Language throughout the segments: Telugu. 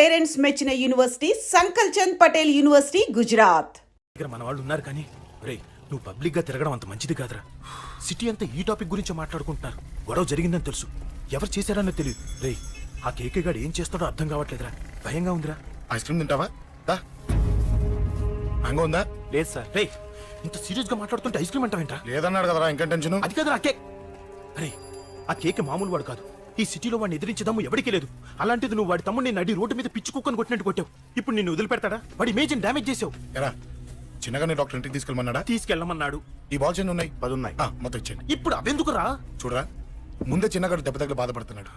పేరెంట్స్ మెచ్చిన యూనివర్సిటీ సంకల్ చంద్ పటేల్ యూనివర్సిటీ గుజరాత్. దగ్గర మన వాళ్ళు ఉన్నారు కానీ రే నువ్వు పబ్లిక్ గా తిరగడం అంత మంచిది కాదురా. సిటీ అంతా ఈ టాపిక్ గురించి మాట్లాడుకుంటున్నారు. గొడవ జరిగిందని తెలుసు, ఎవరు చేశారన్నో తెలియదు. రే ఆ కేకే గాడు ఏం చేస్తాడో అర్థం కావట్లేదురా, భయంగా ఉందిరా. ఐస్ క్రీమ్ తింటావా? మ్యాంగో ఉందా? లేదు సార్. రే ఇంత సీరియస్ గా మాట్లాడుతుంటే ఐస్ క్రీమ్ అంటావేంట్రా? లేదన్నాడు కదరా, ఇంకా టెన్షన్. అది కాదురా కేక్. అరే ఆ కేక్ మామూలు వాడు కాదు. ఈ సిటీలో వాడిని ఎదిరించదమ్ము ఎవరికీ లేదు. అలాంటిది నువ్వు వాడి తమ్ముడిని నడి రోడ్డు మీద పిచ్చి కుక్కను కొట్టినట్టు కొట్టావు. ఇప్పుడు నిన్ను వదిలిపెడతాడా? వాడి ఇమేజ్ని డ్యామేజ్ చేసావు. ఎరా చిన్నగానే డాక్టర్ ఇంటికి తీసుకెళ్ళమన్నాడా? తీసుకెళ్ళమన్నాడు. ఈ బాల్స్ ఎన్ని ఉన్నాయి? 10 ఉన్నాయి. మొత్తం ఇచ్చేయండి. ఇప్పుడు అవెందుకురా? చూడరా, ముందే చిన్నగాడు దెబ్బ తగిలి బాధపడుతున్నాడు.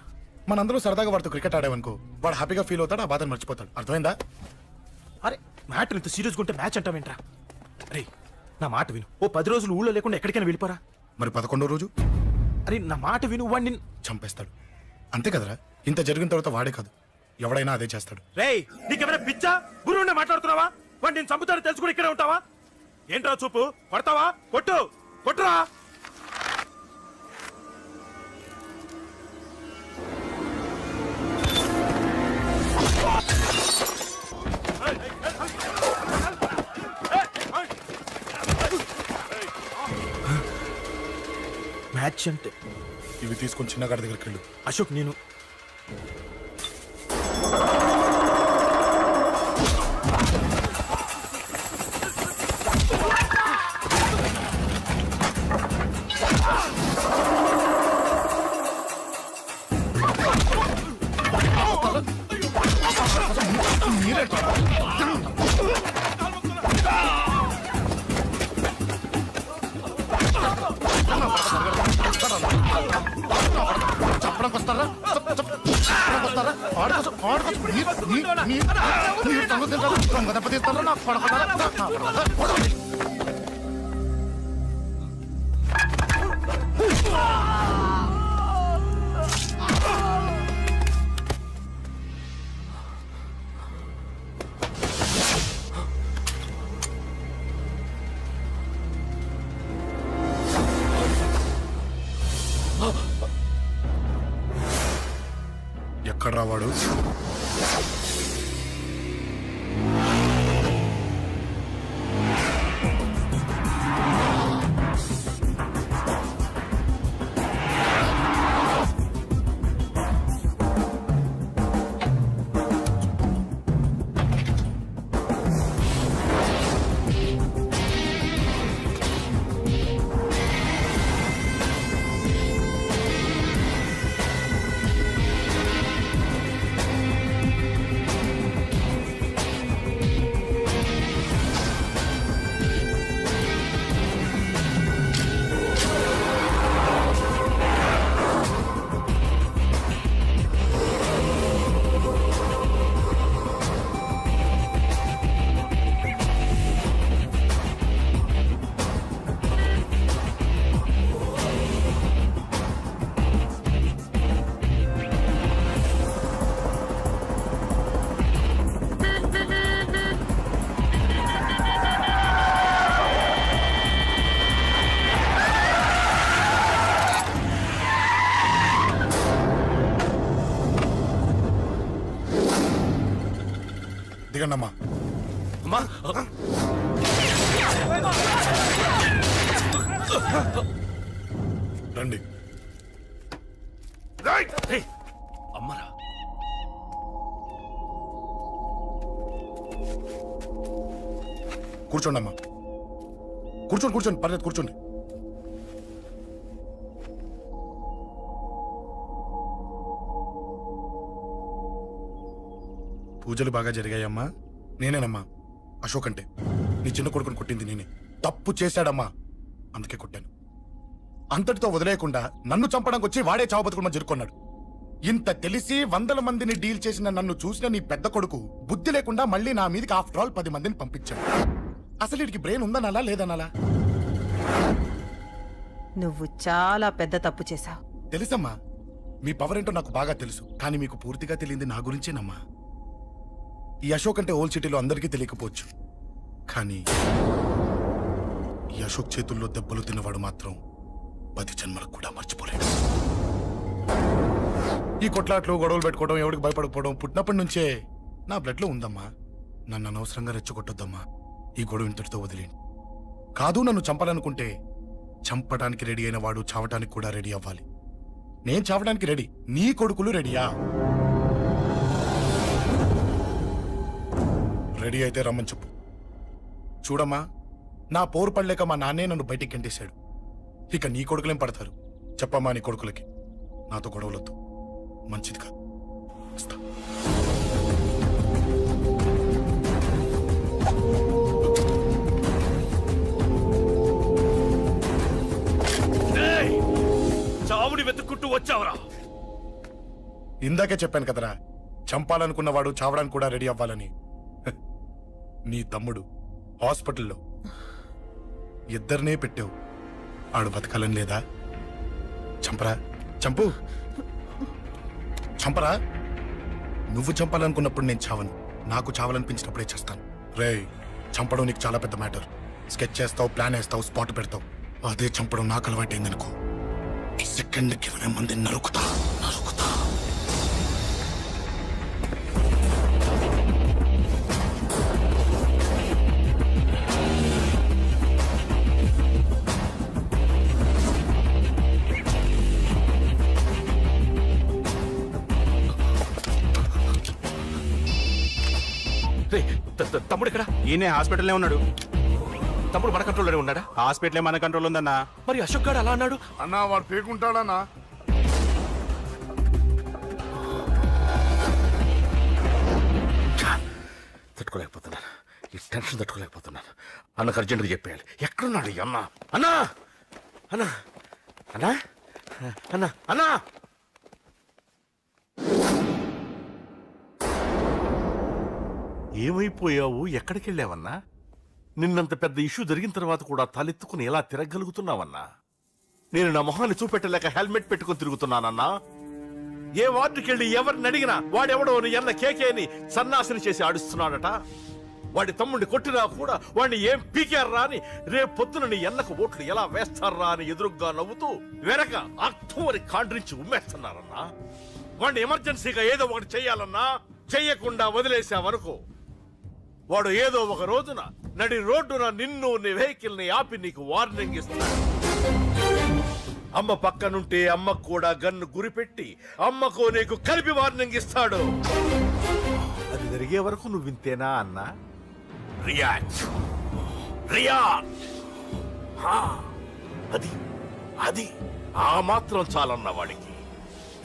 మనందరూ సరదాగా వాడితో క్రికెట్ ఆడామనుకో, వాడు హ్యాపీగా ఫీల్ అవుతాడు, ఆ బాధను మర్చిపోతాడు. అర్థమైందా? అరే మ్యాటర్ ఇంత సీరియస్గా ఉంటే మ్యాచ్ అంటావేంట్రా? అరే నా మాట విను. ఓ 10 రోజులు ఊళ్ళో లేకుండా ఎక్కడికైనా వెళ్ళిపోరా. మరి 11వ రోజు? అరే నా మాట విను, వాడిని చంపేస్తాడు. అంతే కదరా, ఇంత జరిగిన తర్వాత వాడే కాదు ఎవడైనా అదే చేస్తాడు. రేయ్ నీకెవరైనా పిచ్చా గురువునే మాట్లాడుతున్నావా? వాడు నేను చంపుతాను తెలుసు కూడా ఇక్కడే ఉంటావా? ఏంట్రా చూపు, కొడతావా? కొట్టు కొట్టురా. మ్యాచ్ అంటే ఇవి తీసుకొని చిన్నగాడి దగ్గరికి వెళ్ళు. అశోక్ నేను ఎక్కడ రావాడు? దిగండమ్మా. అమ్మా రండి. అమ్మరా కూర్చోండి అమ్మా, కూర్చోండి కూర్చోండి, పర్లేదు కూర్చోండి. పూజలు బాగా జరిగాయమ్మా? నేనేనమ్మా అశోక్ అంటే. నీ చిన్న కొడుకుని కొట్టింది నేనే. తప్పు చేశాడమ్మా, అందుకే కొట్టాను. అంతటితో వదిలేయకుండా నన్ను చంపడానికి వచ్చి వాడే చావు బతుకుని జరుపుకున్నాడు. ఇంత తెలిసి 100 మందిని డీల్ చేసిన నన్ను చూసిన నీ పెద్ద కొడుకు బుద్ధి లేకుండా మళ్ళీ నా మీదకి ఆఫ్టర్ ఆల్ 10 మందిని పంపించాడు. అసలు వీడికి బ్రెయిన్ ఉందనాలా లేదనాలా? నువ్వు చాలా పెద్ద తప్పు చేశావు. తెలుసమ్మా, మీ పవర్ ఏంటో నాకు బాగా తెలుసు. కానీ మీకు పూర్తిగా తెలియంది నా గురించేనమ్మా. ఈ అశోక్ అంటే ఓల్డ్ సిటీలో అందరికీ తెలియకపోవచ్చు, కానీ ఈ అశోక్ చేతుల్లో దెబ్బలు తిన్నవాడు మాత్రం 10 జన్మలకు కూడా మర్చిపోలేడు. ఈ కొట్లాట్లు గొడవలు పెట్టుకోవడం, ఎవరికి భయపడకపోవడం పుట్టినప్పటి నుంచే నా బ్లడ్ లో ఉందమ్మా. నన్ను అనవసరంగా రెచ్చగొట్టొద్దమ్మా. ఈ గొడవ ఇంతటితో వదిలేండి. కాదు, నన్ను చంపాలనుకుంటే చంపడానికి రెడీ అయిన వాడు చావటానికి కూడా రెడీ అవ్వాలి. నేను చావడానికి రెడీ, నీ కొడుకులు రెడీయా? రెడీ అయితే రమ్మని చెప్పు. చూడమ్మా, నా పోరు పడలేక మా నాన్నే నన్ను బయటికి గెంటేశాడు. ఇక నీ కొడుకులేం పడతారు? చెప్పమ్మా నీ కొడుకులకి నాతో గొడవలొద్దు, మంచిది కాదు. వస్తా. చావుని వెతుక్కుంటూ వచ్చావురా. ఇందాకే చెప్పాను కదరా, చంపాలనుకున్నవాడు చావడానికి కూడా రెడీ అవ్వాలని. హ, నీ తమ్ముడు హాస్పిటల్లో ఇద్దరినే పెట్టావు. ఆడు బతకాలని లేదా? చంపరా, చంపు, చంపరా. నువ్వు చంపాలనుకున్నప్పుడు నేను చావను, నాకు చావాలనిపించినప్పుడే చేస్తాను. రేయ్, చంపడం నీకు చాలా పెద్ద మ్యాటర్. స్కెచ్ చేస్తావు, ప్లాన్ వేస్తావు, స్పాట్ పెడతావు. అదే చంపడం నాకు అలవాటైందనుకో, సెకండ్కి 20 మంది నరుకుతా నరుకుతా. రేయ్, తమ్ముడు ఇక్కడ? ఈయనే హాస్పిటల్లో ఉన్నాడు. తమ్ముడు మన కంట్రోల్లోనే ఉన్నాడా? హాస్పిటలే మన కంట్రోల్ ఉందన్నా. మరి అశోక్ గారు అలా అన్నాడు. అన్నా వాడు పేకుంటాడన్నా. తట్టుకోలేకపోతున్నాను, ఈ టెన్షన్ తట్టుకోలేకపోతున్నాను. అన్నకు అర్జెంట్గా చెప్పేయాలి. ఎక్కడున్నాడు ఈ అన్న? అన్నా అన్నా అన్నా అన్నా అన్నా ఏమైపోయావు? ఎక్కడికి వెళ్ళావన్నా? నిన్నంత పెద్ద ఇష్యూ జరిగిన తర్వాత కూడా తలెత్తుకుని ఎలా తిరగలుగుతున్నావన్నా? నేను నా మొహాన్ని చూపెట్టలేక హెల్మెట్ పెట్టుకుని తిరుగుతున్నానన్నా. ఏ వార్డుకి వెళ్ళి ఎవరిని అడిగినా వాడెవడో నీ అన్న కేకేని సన్నాసిని చేసి ఆడిస్తున్నాడట. వాడి తమ్ముడిని కొట్టినా కూడా వాడిని ఏం పీకారా అని రేపు పొద్దున నీ అన్నకు ఓట్లు ఎలా వేస్తారా అని ఎదురుగ్గా నవ్వుతూ వెనక అర్థమని కాండ్రించి ఉమ్మేస్తున్నారన్నా. వాడిని ఎమర్జెన్సీగా ఏదో ఒకటి చెయ్యాలన్నా, చెయ్యకుండా వదిలేసావనుకో వాడు ఏదో ఒక రోజున నడి రోడ్డున నిన్ను నీ వెహికల్ ని ఆపి నీకు వార్నింగ్ ఇస్తాడు. అమ్మ పక్కనుంటే అమ్మకు కూడా గన్ను గురిపెట్టి అమ్మకు నీకు కలిపి వార్నింగ్ ఇస్తాడు. అది జరిగే వరకు నువ్వు వింతేనా అన్నా? React react. అది అది ఆ మాత్రం చాలన్న వాడికి.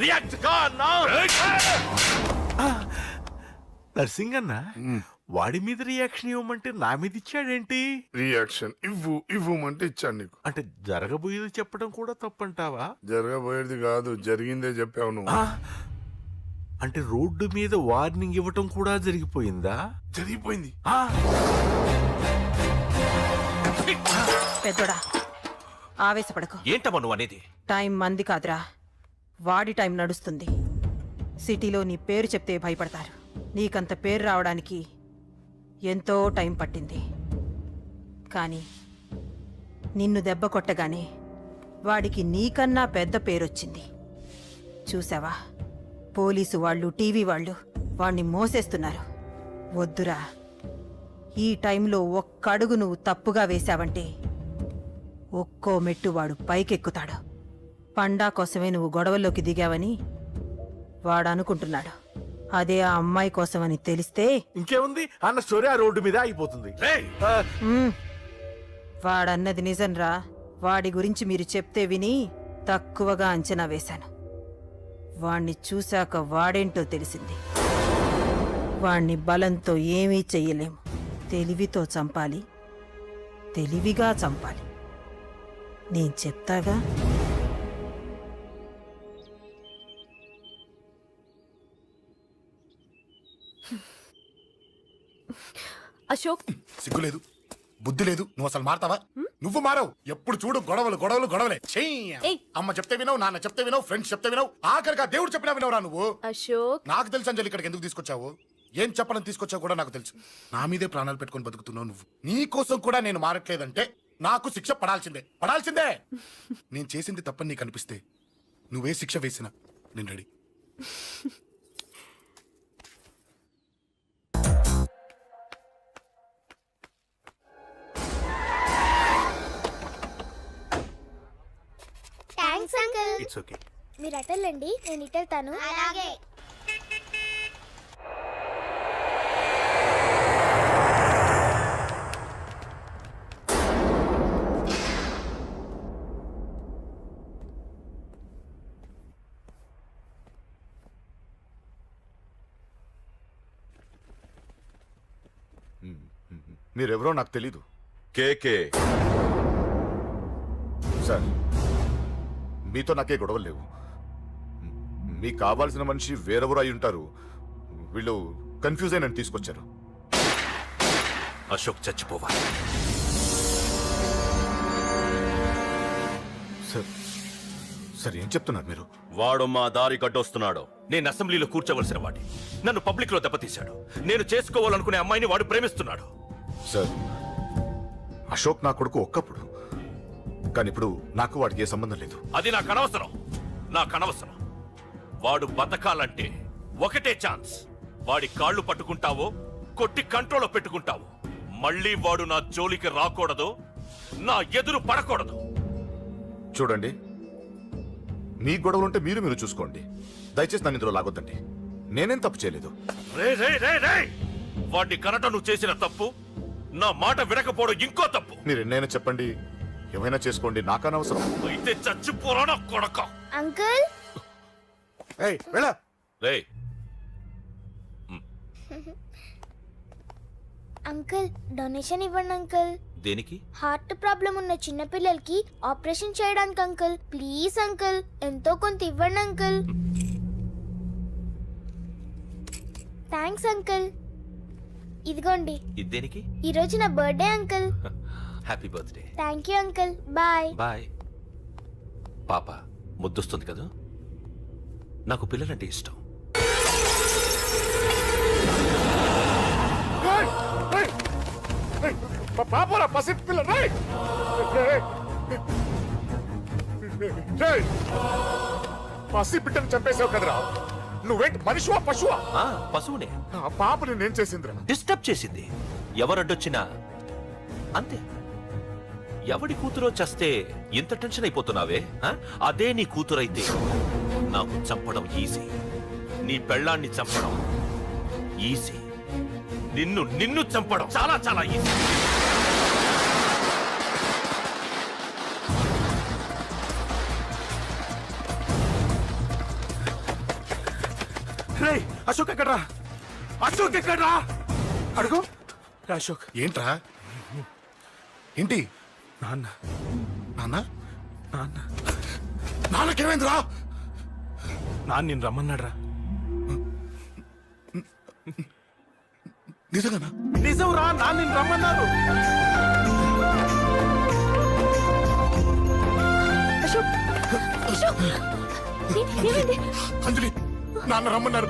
రియాక్ట్ కా అన్నా. నర్సింగ్ అన్న, వాడి మీద రియాక్షన్ ఇవ్వమంటే నా మీద ఇచ్చాడేంటి? రియాక్షన్ ఇవ్వమంటే ఇచ్చాను నీకు. అంటే జరగబోయేది చెప్పడం కూడా తప్పంటావా? జరగబోయేది కాదు, జరిగిందే చెప్పావు నువ్వు. అంటే రోడ్డు మీద వార్నింగ్ ఇవ్వటం కూడా జరిగిపోయిందా? జరిగిపోయింది. పెద్దోడా, ఆవేశపడకు. ఏంటమ్మా నువ్వు అనేది? టైం మంది కాదురా, వాడి టైం నడుస్తుంది. సిటీలో నీ పేరు చెప్తే భయపడతారు. నీకంత పేరు రావడానికి ఎంతో టైం పట్టింది. కానీ నిన్ను దెబ్బ కొట్టగానే వాడికి నీకన్నా పెద్ద పేరొచ్చింది. చూసావా, పోలీసు వాళ్ళు, టీవీ వాళ్ళు వాణ్ణి మోసేస్తున్నారు. వద్దురా, ఈ టైంలో ఒక్క అడుగు నువ్వు తప్పుగా వేశావంటే ఒక్కో మెట్టు వాడు పైకెక్కుతాడు. పండా కోసమే నువ్వు గొడవల్లోకి దిగావని వాడు అనుకుంటున్నాడు. అదే ఆ అమ్మాయి కోసమని తెలిస్తే ఇంకేముంది, అన్న స్టోరీ ఆ రోడ్డు మీద ఆగిపోతుంది. వాడన్నది నిజంరా. వాడి గురించి మీరు చెప్తే విని తక్కువగా అంచనా వేశాను. వాణ్ణి చూశాక వాడేంటో తెలిసింది. వాణ్ణి బలంతో ఏమీ చెయ్యలేము. తెలివితో చంపాలి, తెలివిగా చంపాలి. నేను చెప్తాగా. అశోక్, సిగ్గులేదు, బుద్ధి లేదు. నువ్వు అసలు మారతావా? నువ్వు మారవు. ఎప్పుడు చూడు గొడవలు గొడవలు గొడవలే. ఏయ్. అమ్మ చెప్తే వినవు, నాన్న చెప్తే వినవు, ఫ్రెండ్స్ చెప్తే వినవు, ఆఖరిగా దేవుడు చెప్పినా వినవురా నువ్వు. అశోక్, నాకు తెలుసు అంజలి ఇక్కడికి ఎందుకు తీసుకొచ్చావు, ఏం చెప్పాలని తీసుకొచ్చావు కూడా నాకు తెలుసు. నా మీదే ప్రాణాలు పెట్టుకొని బతుకుతున్నావు నువ్వు. నీ కోసం కూడా నేను మారట్లేదంటే నాకు శిక్ష పడాల్సిందే, పడాల్సిందే. నేను చేసింది తప్పని నీకు అనిపిస్తే నువ్వే శిక్ష వేసినా నేను రెడీ. It's okay. మీరు అటెళ్ళండి, నేను ఇటు వెళ్తాను. అలాగే. మీరెవరో నాకు తెలీదు. కేకే సార్, మీతో నాకే గొడవలు లేవు. మీకు కావాల్సిన మనిషి వేరెవరో అయి ఉంటారు. వీళ్ళు కన్ఫ్యూజ్ అయి నన్ను తీసుకొచ్చారు. అశోక్ చచ్చిపోవాలి. సార్ సార్ ఏం చెప్తున్నారు మీరు? వాడు మా దారి కట్టొస్తున్నాడు. నేను అసెంబ్లీలో కూర్చోవలసిన వాడి నన్ను పబ్లిక్ లో దెబ్బతీశాడు. నేను చేసుకోవాలనుకునే అమ్మాయిని వాడు ప్రేమిస్తున్నాడు. సార్, అశోక్ నా కొడుకు ఒక్కప్పుడు, కానీ ఇప్పుడు నాకు వాడికి ఏ సంబంధం లేదు. అది నాకు అనవసరం. వాడు బతకాలంటే ఒకటే ఛాన్స్. వాడి కాళ్ళు పట్టుకుంటావో కొట్టి కంట్రోల్లో పెట్టుకుంటావో. మళ్ళీ వాడు నా జోలికి రాకూడదు, నా ఎదురు పడకూడదు. చూడండి, మీ గొడవలుంటే మీరు చూసుకోండి. దయచేసి నన్ను ఇందులో లాగొద్దండి. నేనేం తప్పు చేయలేదు. వాడిని కనట నువ్వు చేసిన తప్పు, నా మాట వినకపోవడం ఇంకో తప్పు. మీరు ఎన్నైనా చెప్పండి, ఏమైనా చేసుకోండి, నాకు అనవసరం. అయితే చచ్చిపోరా కొడక. అంకుల్, ఏయ్ వెళ్ళ. రే అంకుల్ డొనేషన్ ఇవ్వండి అంకుల్. దేనికి? హార్ట్ ప్రాబ్లం ఉన్న చిన్న పిల్లలకి ఆపరేషన్ చేయడానికి అంకుల్. ప్లీజ్ అంకుల్, ఎంతో కొంత ఇవ్వండి అంకుల్. Thanks uncle. ఇదిగోండి, ఇది దేనికి? ఈ రోజు నా birthday uncle. Happy birthday. Thank you uncle. Bye. Bye. పాప ముద్దొస్తుంది కదా, నాకు పిల్లలంటే ఇష్టం. పాపరా పసి పిల్ల. పసి బిడ్డను చంపేసావు కదరా. నువ్వేంటి మనిషివా పశువా? పశువునే. ఆ పాప నేనేం చేసిందిరా? డిస్టర్బ్ చేసింది. ఎవరడ్డొచ్చినా అంతే. ఎవడి కూతురో చస్తే ఇంత టెన్షన్ అయిపోతున్నావే? అదే నీ కూతురైతే నాకు చంపడం ఈజీ. నీ పెళ్ళాన్ని చంపడం ఈజీ. నిన్ను చంపడం చాలా చాలా ఈజీ. రే అశోక్ ఎక్కడ్రా? అశోక్ ఎక్కడ్రా? అడుగు. అశోక్ ఏంట్రా? ఏంటి? నాన్న నాన్న నాన్న నాన్నకేమైందిరా? నాన్న నేను రమ్మన్నాడ్రా. నిజంగానా? నిజం రా, నాన్న నేను రమ్మన్నారు. అంజలి, నాన్న రమ్మన్నారు.